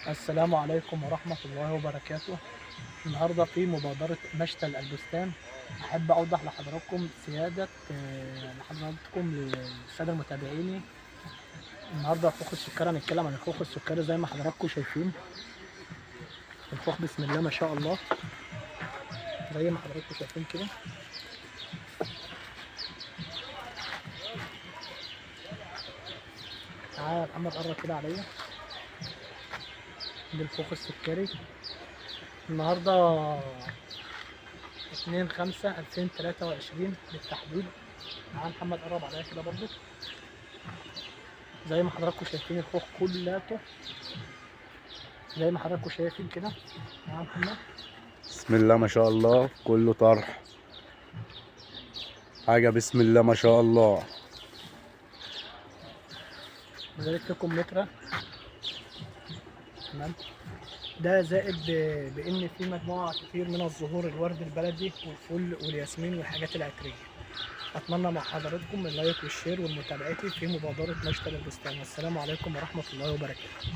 السلام عليكم ورحمة الله وبركاته. النهاردة في مبادرة مشتل البستان. أحب أوضح لحضراتكم للسادة المتابعين. النهاردة الخوخ السكري، هنتكلم عن الخوخ السكري زي ما حضراتكم شايفين. الخوخ بسم الله ما شاء الله زي ما حضراتكم شايفين كده. تعالى يا محمد قرب كده عليا. ده الخوخ السكري النهارده 2/5/2023 بالتحديد. تعالى محمد قرب عليا كده برضو. زي ما حضراتكم شايفين الخوخ كلاته زي ما حضراتكم شايفين كده. تعالى محمد. بسم الله ما شاء الله، كله طرح حاجة. بسم الله ما شاء الله. لذلك لكم مترة تمام. ده زائد بان في مجموعه كتير من الزهور، الورد البلدي والفل والياسمين والحاجات العطريه. اتمنى مع حضراتكم اللايك والشير والمتابعتي في مبادره مشتل البستان. والسلام عليكم ورحمه الله وبركاته.